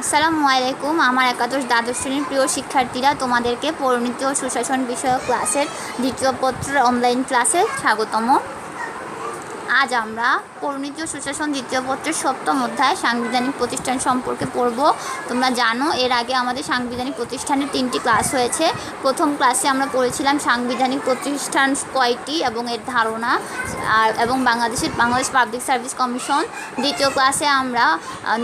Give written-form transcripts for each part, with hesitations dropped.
আসসালামু আলাইকুম। আমার একাদশ দ্বাদশ শ্রেণীর প্রিয় শিক্ষার্থীরা, তোমাদেরকে পরিণতি ও সুশাসন বিষয়ক ক্লাসের দ্বিতীয় পত্রের অনলাইন ক্লাসে স্বাগতম। আজ আমরা পরিণতি ও সুশাসন দ্বিতীয় পত্রের সপ্তম অধ্যায় সাংবিধানিক প্রতিষ্ঠান সম্পর্কে পড়ব। তোমরা জানো এর আগে আমাদের সাংবিধানিক প্রতিষ্ঠানের 3টি ক্লাস হয়েছে। প্রথম ক্লাসে আমরা পড়েছিলাম সাংবিধানিক প্রতিষ্ঠান কয়টি এবং এর ধারণা এবং বাংলাদেশ পাবলিক সার্ভিস কমিশন। দ্বিতীয় ক্লাসে আমরা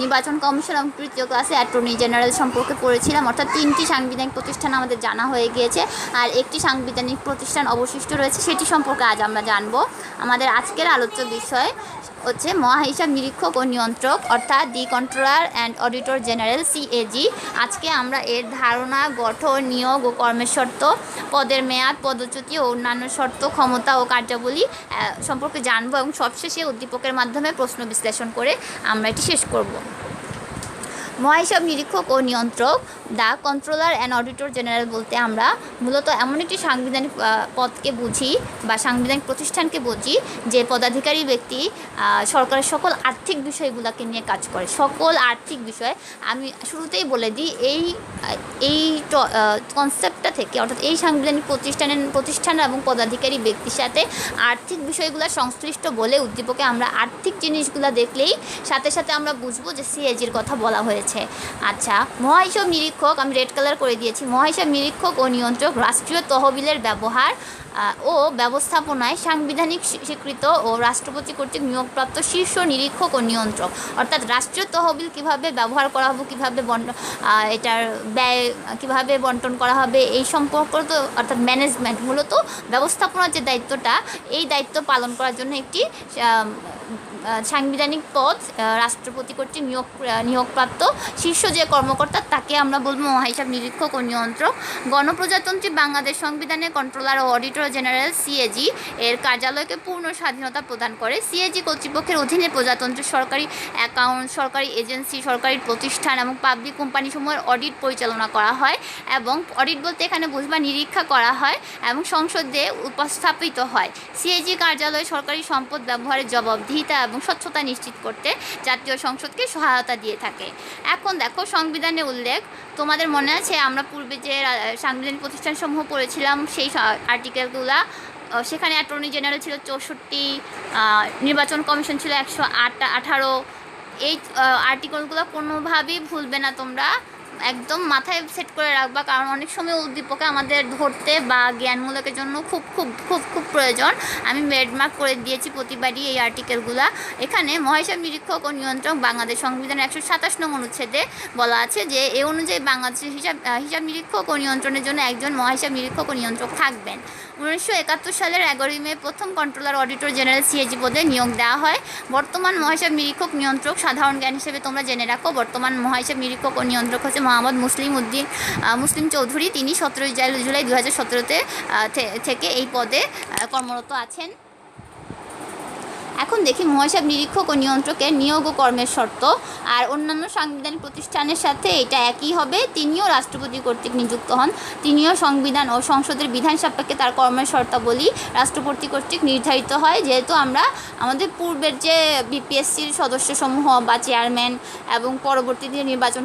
নির্বাচন কমিশন এবং তৃতীয় ক্লাসে অ্যাটর্নি জেনারেল সম্পর্কে পড়েছিলাম। অর্থাৎ 3টি সাংবিধানিক প্রতিষ্ঠান আমাদের জানা হয়ে গিয়েছে, আর একটি সাংবিধানিক প্রতিষ্ঠান অবশিষ্ট রয়েছে, সেটি সম্পর্কে আজ আমরা জানব। আমাদের আজকের আলোচ্য বিষয় হচ্ছে মহাহিসাব নিরীক্ষক ও নিয়ন্ত্রক, অর্থাৎ the controller and auditor general CAG. আজকে আমরা এর ধারণা, গঠন, নিয়োগ ও কর্মের শর্ত, পদের মেয়াদ, পদচ্যুতি ও অন্যান্য শর্ত, ক্ষমতা ও কার্যাবলী সম্পর্কে জানবো এবং সবশেষে উদ্দীপকের মাধ্যমে প্রশ্ন বিশ্লেষণ করে আমরা এটি শেষ করব। মহাহিসাব নিরীক্ষক ও নিয়ন্ত্রক, the controller and auditor general বলতে আমরা মূলত এমন একটি সাংবিধানিক পদকে বুঝি বা সাংবিধানিক প্রতিষ্ঠানকে বুঝি যে পদাধিকারী ব্যক্তি সরকারের সকল আর্থিক বিষয়গুলোকে নিয়ে কাজ করে। সকল আর্থিক বিষয়, আমি শুরুতেই বলে দিই, এই কনসেপ্টটা থেকে, অর্থাৎ এই সাংবিধানিক প্রতিষ্ঠান এবং পদাধিকারী ব্যক্তির সাথে আর্থিক বিষয়গুলো সংশ্লিষ্ট বলে উদ্দীপকে আমরা আর্থিক জিনিসগুলো দেখলেই সাথে সাথে আমরা বুঝবো যে সিএজির কথা বলা হয়েছে। আচ্ছা, মহাহিসাব নিরীক্ষক, আমি রেড কালার করে দিয়েছি। মহাহিসাব নিরীক্ষক ও নিয়ন্ত্রক রাষ্ট্রীয় তহবিলের ব্যবহার ও ব্যবস্থাপনায় সাংবিধানিক স্বীকৃত ও রাষ্ট্রপতি কর্তৃক নিয়োগপ্রাপ্ত শীর্ষ নিরীক্ষক ও নিয়ন্ত্রক। অর্থাৎ রাষ্ট্রীয় তহবিল কীভাবে ব্যবহার করা হবে, কীভাবে এটার ব্যয় কীভাবে বন্টন করা হবে, এই সম্পর্ক তো, অর্থাৎ ম্যানেজমেন্ট, মূলত ব্যবস্থাপনার যে দায়িত্বটা, এই দায়িত্ব পালন করার জন্য একটি সাংবিধানিক পদ রাষ্ট্রপতি কর্তৃক নিয়োগপ্রাপ্ত শীর্ষ যে কর্মকর্তা, তাকে আমরা বলবো মহাহিসাব নিরীক্ষক ও নিয়ন্ত্রক। গণপ্রজাতন্ত্রী বাংলাদেশ সংবিধানে কন্ট্রোলার ও অডিটর জেনারেল সিএজি এর কার্যালয়কে পূর্ণ স্বাধীনতা প্রদান করে। সিএজি কর্তৃপক্ষের অধীনে প্রজাতন্ত্রের সরকারি অ্যাকাউন্ট, সরকারি এজেন্সি, সরকারি প্রতিষ্ঠান এবং পাবলিক কোম্পানিসমূহের অডিট পরিচালনা করা হয়, এবং অডিট বলতে এখানে বুঝবা নিরীক্ষা করা হয় এবং সংসদে উপস্থাপিত হয়। সিএজি কার্যালয় সরকারি সম্পদ ব্যবহারের জবাবদিহিতা এবং স্বচ্ছতা নিশ্চিত করতে জাতীয় সংসদকে সহায়তা দিয়ে থাকে। এখন দেখো সংবিধানে উল্লেখ, তোমাদের মনে আছে আমরা পূর্বে যে সাংবিধানিক প্রতিষ্ঠানসমূহ পড়েছিলাম সেই আর্টিকেলগুলা, সেখানে অ্যাটর্নি জেনারেল ছিল 64, নির্বাচন কমিশন ছিল 118। এই আর্টিকেলগুলো কোনোভাবেই ভুলবে না তোমরা, একদম মাথায় সেট করে রাখবা, কারণ অনেক সময় উদ্দীপকে আমাদের ধরতে বা জ্ঞানমূলকের জন্য খুব খুব খুব খুব প্রয়োজন। আমি রেডমার্ক করে দিয়েছি প্রতিবারই এই আর্টিকেলগুলো। এখানে মহাহিসাব নিরীক্ষক ও নিয়ন্ত্রক বাংলাদেশ সংবিধানের 127 নং অনুচ্ছেদে বলা আছে যে এ অনুযায়ী বাংলাদেশের হিসাব নিরীক্ষক ও নিয়ন্ত্রণের জন্য একজন মহাহিসাব নিরীক্ষক ও নিয়ন্ত্রক থাকবেন। 1971 সালের 11 মে প্রথম কন্ট্রোলার অডিটর জেনারেল সিএজি পদে নিয়োগ দেওয়া হয়। বর্তমান মহাহিসাব নিরীক্ষক নিয়ন্ত্রক, সাধারণ জ্ঞান হিসেবে তোমরা জেনে রাখো, বর্তমান মহাহিসাব নিরীক্ষক ও নিয়ন্ত্রক হচ্ছে মোহাম্মদ মুসলিম চৌধুরী। তিনি 17 জুলাই 2017 থেকে এই পদে কর্মরত আছেন। এখন দেখি মহাহিসাব নিরীক্ষক ও নিয়ন্ত্রকের নিয়োগ ও কর্মের শর্ত। আর অন্যান্য সাংবিধানিক প্রতিষ্ঠানের সাথে এটা একই হবে, তিনিও রাষ্ট্রপতি কর্তৃক নিযুক্ত হন। তিনিও সংবিধান ও সংসদের বিধান সাপেক্ষে তার কর্মের শর্তাবলী রাষ্ট্রপতি কর্তৃক নির্ধারিত হয়। যেহেতু আমরা আমাদের পূর্বের যে বিপিএসসির সদস্যসমূহ বা চেয়ারম্যান এবং পরবর্তীতে নির্বাচন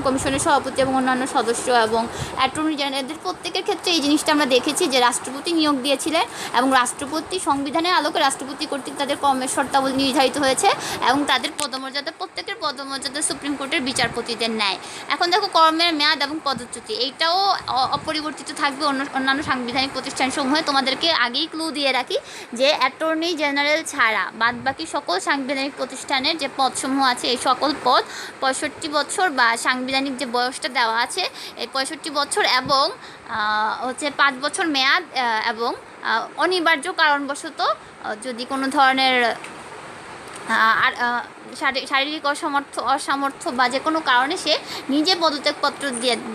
কমিশনের সভাপতি এবং অন্যান্য সদস্য এবং অ্যাটর্নি জেনারেলদের প্রত্যেকের ক্ষেত্রে এই জিনিসটা আমরা দেখেছি যে রাষ্ট্রপতি নিয়োগ দিয়েছিলেন এবং রাষ্ট্রপতি সংবিধানের আলোকে রাষ্ট্রপতি কর্তৃক তাদের কর্মের শর্তাবলী নির্ধারিত হয়েছে এবং তাদের পদমর্যাদা, প্রত্যেকের পদমর্যাদা সুপ্রিম কোর্টের বিচারপতিদের ন্যায়। এখন দেখো কর্মের মেয়াদ এবং পদচ্যুতি, এইটাও অপরিবর্তিত থাকবে অন্যান্য সাংবিধানিক প্রতিষ্ঠানসমূহে। তোমাদেরকে আগেই ক্লু দিয়ে রাখি যে অ্যাটর্নি জেনারেল ছাড়া বাদবাকি সকল সাংবিধানিক প্রতিষ্ঠানের যে পদসমূহ আছে, এই সকল পদ 65 বছর বা সাংবিধানিক যে বয়সটা দেওয়া আছে এই 65 বছর এবং হচ্ছে 5 বছর মেয়াদ, এবং অনিবার্য কারণবশত যদি কোনো ধরনের শারীরিক অসামর্থ্য বা যে কোনো কারণে সে নিজে পদত্যাগপত্র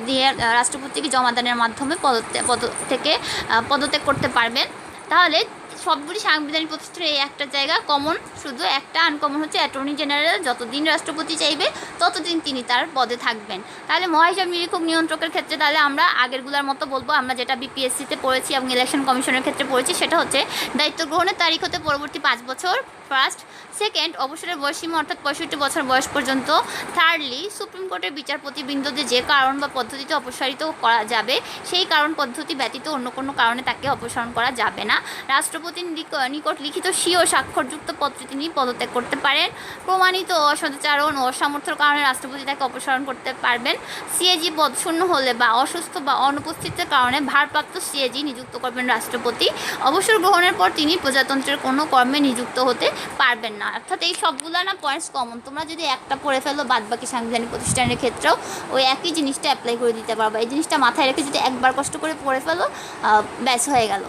দিয়ে রাষ্ট্রপতিকে জমাদানের মাধ্যমে পদত্যাগ করতে পারবেন। তাহলে সবগুলি সাংবিধানিক প্রতিষ্ঠানের এই একটা জায়গা কমন, শুধু একটা আনকমন হচ্ছে অ্যাটর্নি জেনারেল যতদিন রাষ্ট্রপতি চাইবে ততদিন তিনি তার পদে থাকবেন। তাহলে মহাহিসাব নিরীক্ষক নিয়ন্ত্রকের ক্ষেত্রে তাহলে আমরা আগেরগুলোর মতো বলবো, আমরা যেটা বিপিএসসিতে পড়েছি এবং ইলেকশন কমিশনের ক্ষেত্রে পড়েছি, সেটা হচ্ছে দায়িত্ব গ্রহণের তারিখ হতে পরবর্তী 5 বছর, ফার্স্ট। সেকেন্ড, অবসরের বয়সীমা অর্থাৎ 65 বছর বয়স পর্যন্ত। থার্ডলি, সুপ্রিম কোর্টের বিচারপতিবৃন্দদের যে কারণ বা পদ্ধতিতে অপসারিত করা যাবে সেই কারণ পদ্ধতি ব্যতীত অন্য কোনো কারণে তাকে অপসারণ করা যাবে না। রাষ্ট্রপতির নিকট লিখিত স্বীয় স্বাক্ষরযুক্ত পত্রে তিনি পদত্যাগ করতে পারেন। প্রমাণিত অসদাচরণ ও অসামর্থ্যের কারণে রাষ্ট্রপতি তাকে অপসারণ করতে পারবেন। সিএজি পদ শূন্য হলে বা অসুস্থ বা অনুপস্থিতির কারণে ভারপ্রাপ্ত সিএজি নিযুক্ত করবেন রাষ্ট্রপতি। অবসর গ্রহণের পর তিনি প্রজাতন্ত্রের কোনো কর্মে নিযুক্ত হতে পারবেন না। অর্থাৎ এই সবগুলো না পয়েন্টস কমন, তোমরা যদি একটা পড়ে ফেলো বাদ বাকি সাংবিধানিক প্রতিষ্ঠানের ক্ষেত্রেও ওই একই জিনিসটা অ্যাপ্লাই করে দিতে পারবে। এই জিনিসটা মাথায় রেখে যদি একবার কষ্ট করে পড়ে ফেলো ব্যাস হয়ে গেল।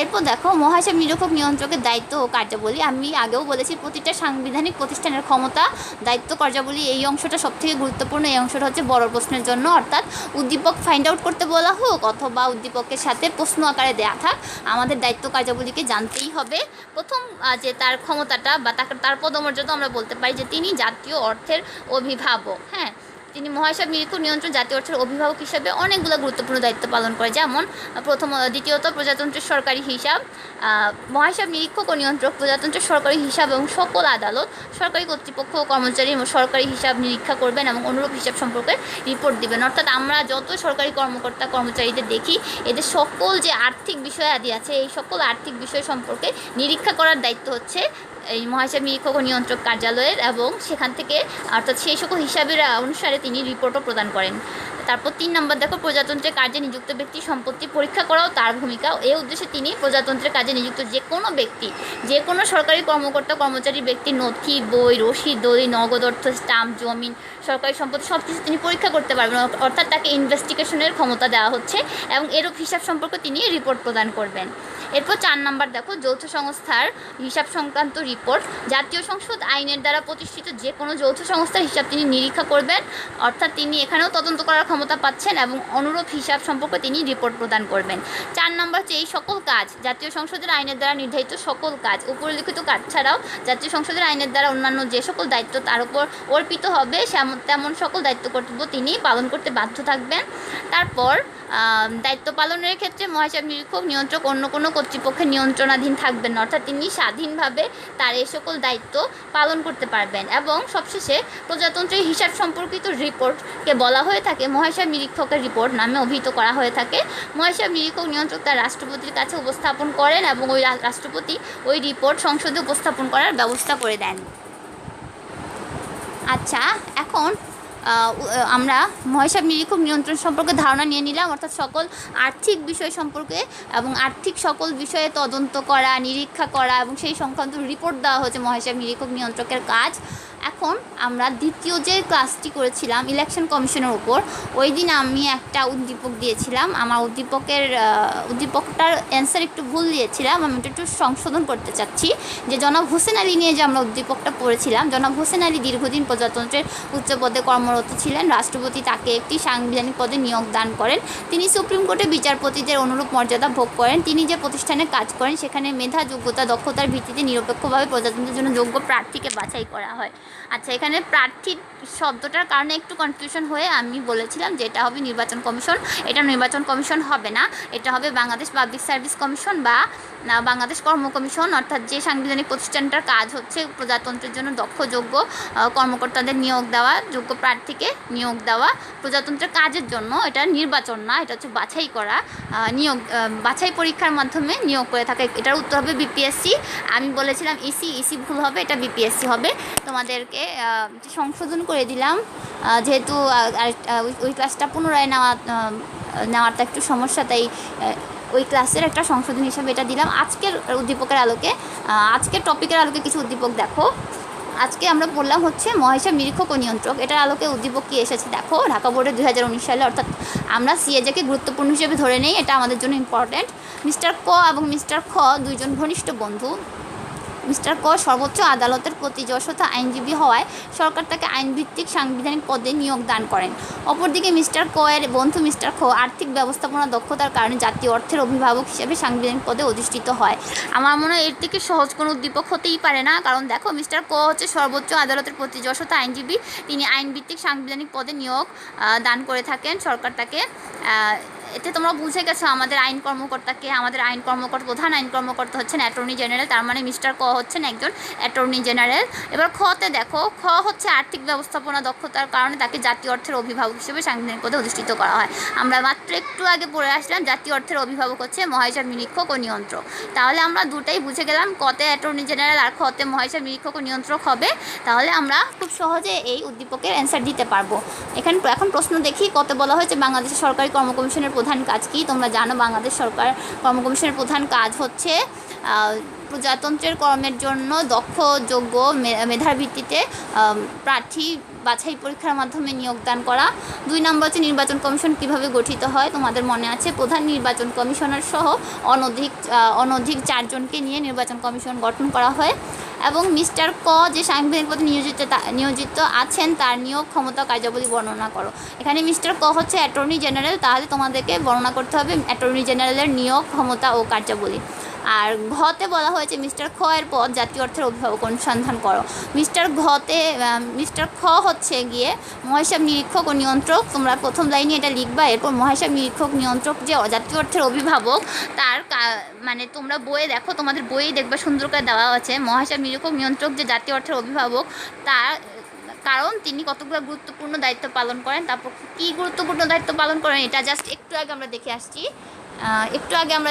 এরপর দেখো মহাহিসাব নিরীক্ষক নিয়ন্ত্রকের দায়িত্ব ও কার্যাবলী। আমি আগেও বলেছি প্রতিটা সাংবিধানিক প্রতিষ্ঠানের ক্ষমতা, দায়িত্ব, কার্যাবলী, এই অংশটা সবথেকে গুরুত্বপূর্ণ। এই অংশটা হচ্ছে বড় প্রশ্নের জন্য, অর্থাৎ উদ্দীপক ফাইন্ড আউট করতে বলা হোক অথবা উদ্দীপকের সাথে প্রশ্ন আকারে দেয়া থাক, আমাদের দায়িত্ব কার্যাবলীকে জানতেই হবে। প্রথম যে তার ক্ষমতাটা বা তার পদমর্যাদা আমরা বলতে পারি যে তিনি জাতীয় অর্থের অভিভাবক। হ্যাঁ, তিনি মহাহিসাব নিরীক্ষক নিয়ন্ত্রণ জাতীয় অর্থের অভিভাবক হিসাবে অনেকগুলো গুরুত্বপূর্ণ দায়িত্ব পালন করে, যেমন দ্বিতীয়ত প্রজাতন্ত্রের সরকারি হিসাব। মহাহিসাব নিরীক্ষক ও নিয়ন্ত্রক প্রজাতন্ত্রের সরকারি হিসাব এবং সকল আদালত, সরকারি কর্তৃপক্ষ ও কর্মচারী সরকারি হিসাব নিরীক্ষা করবেন এবং অনুরূপ হিসাব সম্পর্কে রিপোর্ট দিবেন। অর্থাৎ আমরা যত সরকারি কর্মকর্তা কর্মচারীদের দেখি এদের সকল যে আর্থিক বিষয় আদি আছে এই সকল আর্থিক বিষয় সম্পর্কে নিরীক্ষা করার দায়িত্ব হচ্ছে এই মহাহিসাব নিরীক্ষক ও নিয়ন্ত্রক কার্যালয়ের, এবং সেখান থেকে অর্থাৎ সেই সকল হিসাবের অনুসারে তিনি রিপোর্টও প্রদান করেন। তারপর 3 নম্বর দেখো প্রজাতন্ত্রের কাজে নিযুক্ত ব্যক্তির সম্পত্তি পরীক্ষা করাও তার ভূমিকা। এই উদ্দেশ্যে তিনি প্রজাতন্ত্রের কাজে নিযুক্ত যে কোনো ব্যক্তি, যে কোনো সরকারি কর্মকর্তা কর্মচারী ব্যক্তির নথি, বই, রসিদ, দলিল, নগদ অর্থ, স্টাম্প, জমিন, সরকারি সম্পত্তি সব কিছু তিনি পরীক্ষা করতে পারবেন। অর্থাৎ তাকে ইনভেস্টিগেশনের ক্ষমতা দেওয়া হচ্ছে এবং এরূপ হিসাব সম্পর্কে তিনি রিপোর্ট প্রদান করবেন। এরপর 4 নম্বর দেখো যৌথ সংস্থার হিসাব সংক্রান্ত রিপোর্ট। জাতীয় সংসদ আইনের দ্বারা প্রতিষ্ঠিত যে কোনো যৌথ সংস্থার হিসাব তিনি নিরীক্ষা করবেন, অর্থাৎ তিনি এখানেও তদন্ত করার ক্ষমতা পাচ্ছেন এবং অনুরূপ হিসাব সম্পর্কে তিনি রিপোর্ট প্রদান করবেন। 4 নম্বর হচ্ছে এই সকল কাজ, জাতীয় সংসদের আইনের দ্বারা নির্ধারিত সকল কাজ, উপরিলিখিত কাজ ছাড়াও জাতীয় সংসদের আইনের দ্বারা অন্যান্য যে সকল দায়িত্ব তার উপর অর্পিত হবে তেমন সকল দায়িত্ব কর্তব্য তিনি পালন করতে বাধ্য থাকবেন। তারপর দায়িত্ব পালনের ক্ষেত্রে মহাহিসাব নিরীক্ষক নিয়ন্ত্রক অন্য কোনো কর্তৃপক্ষের নিয়ন্ত্রণাধীন থাকবেন না, অর্থাৎ তিনি স্বাধীনভাবে তার এই সকল দায়িত্ব পালন করতে পারবেন। এবং সবশেষে প্রজাতন্ত্রের হিসাব সম্পর্কিত রিপোর্টকে বলা হয়ে থাকে মহাহিসাব নিরীক্ষকের রিপোর্ট নামে অভিহিত করা হয়ে থাকে। মহাহিসাব নিরীক্ষক নিয়ন্ত্রক তার রাষ্ট্রপতির কাছে উপস্থাপন করেন এবং ওই রাষ্ট্রপতি ওই রিপোর্ট সংসদে উপস্থাপন করার ব্যবস্থা করে দেন। আচ্ছা, এখন আমরা মহাহিসাব নিরীক্ষক নিয়ন্ত্রণ সম্পর্কে ধারণা নিয়ে নিলাম, অর্থাৎ সকল আর্থিক বিষয় সম্পর্কে এবং আর্থিক সকল বিষয়ে তদন্ত করা, নিরীক্ষা করা এবং সেই সংক্রান্ত রিপোর্ট দেওয়া হচ্ছে মহাহিসাব নিরীক্ষক নিয়ন্ত্রকের কাজ। এখন আমরা দ্বিতীয় যে ক্লাসটি করেছিলাম ইলেকশন কমিশনের উপর, ওই দিন আমি একটা উদ্দীপক দিয়েছিলাম, আমার উদ্দীপকটার অ্যান্সার একটু ভুল দিয়েছিলাম, আমি একটু সংশোধন করতে চাচ্ছি। যে জনাব হোসেন আলী নিয়ে যে আমরা উদ্দীপকটা পড়েছিলাম, জনাব হোসেন আলী দীর্ঘদিন প্রজাতন্ত্রের উচ্চ পদে কর্মরত ছিলেন। রাষ্ট্রপতি তাকে একটি সাংবিধানিক পদে নিয়োগ দান করেন। তিনি সুপ্রিম কোর্টে বিচারপতিদের অনুরূপ মর্যাদা ভোগ করেন। তিনি যে প্রতিষ্ঠানে কাজ করেন সেখানে মেধা, যোগ্যতা, দক্ষতার ভিত্তিতে নিরপেক্ষভাবে প্রজাতন্ত্রের জন্য যোগ্য প্রার্থীকে বাছাই করা হয়। আচ্ছা, এখানে প্রার্থী শব্দটার কারণে একটু কনফিউশন হয়ে আমি বলেছিলাম যে এটা হবে নির্বাচন কমিশন। এটা নির্বাচন কমিশন হবে না, এটা হবে বাংলাদেশ পাবলিক সার্ভিস কমিশন বা বাংলাদেশ কর্ম কমিশন। অর্থাৎ যে সাংবিধানিক প্রতিষ্ঠানটার কাজ হচ্ছে প্রজাতন্ত্রের জন্য দক্ষ যোগ্য কর্মকর্তাদের নিয়োগ দেওয়া, যোগ্য প্রার্থীকে নিয়োগ দেওয়া প্রজাতন্ত্রের কাজের জন্য। এটা নির্বাচন না, এটা হচ্ছে বাছাই করা নিয়োগ, বাছাই পরীক্ষার মাধ্যমে নিয়োগ করে থাকে। এটার উত্তর হবে বিপিএসসি। আমি বলেছিলাম ইসি ভুল হবে, এটা বিপিএসসি হবে। তোমাদেরকে সংশোধন করে দিলাম, যেহেতু ওই ক্লাসটা পুনরায় নেওয়াটা একটু সমস্যা, তাই ওই ক্লাসের একটা সংশোধন হিসাবে এটা দিলাম। আজকের উদ্দীপকের আলোকে, আজকের টপিকের আলোকে কিছু উদ্দীপক দেখো। আজকে আমরা বললাম হচ্ছে মহাহিসাব নিরীক্ষক ও নিয়ন্ত্রক, এটার আলোকে উদ্দীপক কী এসেছে দেখো। ঢাকা বোর্ডে 2019 সালে, অর্থাৎ আমরা সিএজেকে গুরুত্বপূর্ণ হিসেবে ধরে নেই, এটা আমাদের জন্য ইম্পর্ট্যান্ট। মিস্টার ক এবং মিস্টার খ দুইজন ঘনিষ্ঠ বন্ধু। মিস্টার ক সর্বোচ্চ আদালতের প্রতি যশোথা আইনজীবী হওয়ায় সরকার তাকে আইনভিত্তিক সাংবিধানিক পদে নিয়োগ দান করেন। অপরদিকে মিস্টার ক এর বন্ধু মিস্টার খ আর্থিক ব্যবস্থাপনা দক্ষতার কারণে জাতীয় অর্থের অভিভাবক হিসেবে সাংবিধানিক পদে অধিষ্ঠিত হয়। আমার মনে হয় এর থেকে সহজ কোনো উদ্দীপক হতেই পারে না, কারণ দেখো মিস্টার ক হচ্ছে সর্বোচ্চ আদালতের প্রতি যশোথা আইনজীবী, তিনি আইনভিত্তিক সাংবিধানিক পদে নিয়োগ দান করে থাকেন সরকার তাকে। এতে তোমরা বুঝে গেছো আমাদের আইন কর্মকর্তাকে, আমাদের প্রধান আইন কর্মকর্তা হচ্ছেন অ্যাটর্নি জেনারেল, তার মানে মিস্টার ক হচ্ছেন একজন অ্যাটর্নি জেনারেল। এবার খতে দেখো, খ হচ্ছে আর্থিক ব্যবস্থাপনা দক্ষতার কারণে তাকে জাতীয় অর্থের অভিভাবক হিসেবে সাংবিধানিক পদে অধিষ্ঠিত করা হয়। আমরা মাত্র একটু আগে পড়ে আসলাম জাতীয় অর্থের অভিভাবক হচ্ছে মহাহিসাব নিরীক্ষক ও নিয়ন্ত্রক। তাহলে আমরা দুটাই বুঝে গেলাম, কতে অ্যাটর্নি জেনারেল আর খতে মহাহিসাব নিরীক্ষক ও নিয়ন্ত্রক হবে। তাহলে আমরা খুব সহজে এই উদ্দীপকের অ্যান্সার দিতে পারবো। এখন প্রশ্ন দেখি, কতে বলা হয়েছে বাংলাদেশের সরকারি কর্ম কমিশনের প্রধান কাজ কি? তোমরা জানো বাংলাদেশ সরকার কর্ম কমিশনের প্রধান কাজ হচ্ছে প্রজাতন্ত্রের কর্মের জন্য দক্ষ যোগ্য মেধার ভিত্তিতে প্রার্থী বাছাই পরীক্ষার মাধ্যমে নিয়োগদান করা। 2 নম্বর হচ্ছে নির্বাচন কমিশন কিভাবে গঠিত হয়? তোমাদের মনে আছে প্রধান নির্বাচন কমিশনার সহ অনধিক 4 জনকে নিয়ে নির্বাচন কমিশন গঠন করা হয়। এবং মিস্টার ক যে সাংবিধানিক পদে নিয়োজিত আছেন তার নিয়োগ ক্ষমতা কার্যাবলী বর্ণনা করো। এখানে মিস্টার ক হচ্ছে অ্যাটর্নি জেনারেল, তাহলে তোমাদেরকে বর্ণনা করতে হবে অ্যাটর্নি জেনারেলের নিয়োগ ক্ষমতা ও কার্যাবলী। আর ঘতে বলা হয়েছে মিস্টার খ এর পদ জাতীয় অর্থের অভিভাবক অনুসন্ধান করো। মিস্টার খ হচ্ছে গিয়ে মহাহিসাব নিরীক্ষক ও নিয়ন্ত্রক। তোমরা প্রথম লাইনে এটা লিখবা, এরপর মহাহিসাব নিরীক্ষক নিয়ন্ত্রক যে জাতীয় অর্থের অভিভাবক তার মানে তোমরা বইয়ে দেখো, তোমাদের বইয়ে দেখবা সুন্দর করে দেওয়া আছে মহাহিসাব নিরীক্ষক নিয়ন্ত্রক যে জাতীয় অর্থের অভিভাবক তার কারণ তিনি কতগুলো গুরুত্বপূর্ণ দায়িত্ব পালন করেন। তারপর কী গুরুত্বপূর্ণ দায়িত্ব পালন করেন এটা জাস্ট একটু আগে আমরা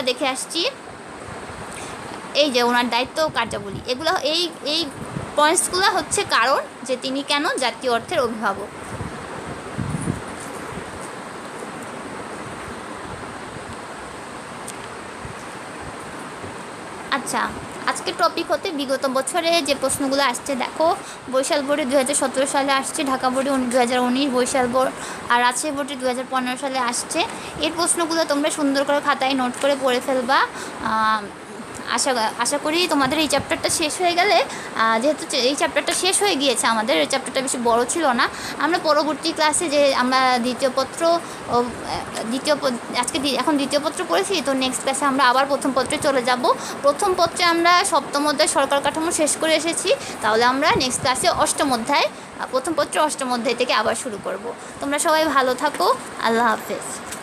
দেখে আসছি। এই যে ওনার দায়িত্ব ও কার্যাবলী, এগুলো এই পয়েন্টসগুলো হচ্ছে কারণ যে তিনি কেন জাতীয় অর্থের অভিভাবক। আচ্ছা, আজকের টপিক হতে বিগত বছরে যে প্রশ্নগুলো আসছে দেখো, বরিশাল বোর্ডে 2017 সালে আসছে, ঢাকা বোর্ডে 2019, বরিশাল বোর্ড আর রাজশাহী বোর্ডে 2015 সালে আসছে। এই প্রশ্নগুলো তোমরা সুন্দর করে খাতায় নোট করে পড়ে ফেলবা। আশা করি তোমাদের এই চ্যাপ্টারটা শেষ হয়ে গেলে, যেহেতু এই চ্যাপ্টারটা শেষ হয়ে গিয়েছে, আমাদের এই চ্যাপ্টারটা বেশি বড় ছিল না, আমরা পরবর্তী ক্লাসে যে আমরা এখন দ্বিতীয় পত্র পড়েছি, তো নেক্সট ক্লাসে আমরা আবার প্রথম পত্রে চলে যাব। প্রথম পত্রে আমরা সপ্তম অধ্যায় সরকার কাঠামো শেষ করে এসেছি, তাহলে আমরা নেক্সট ক্লাসে প্রথম পত্র অষ্টম অধ্যায় থেকে আবার শুরু করব। তোমরা সবাই ভালো থাকো, আল্লাহ হাফেজ।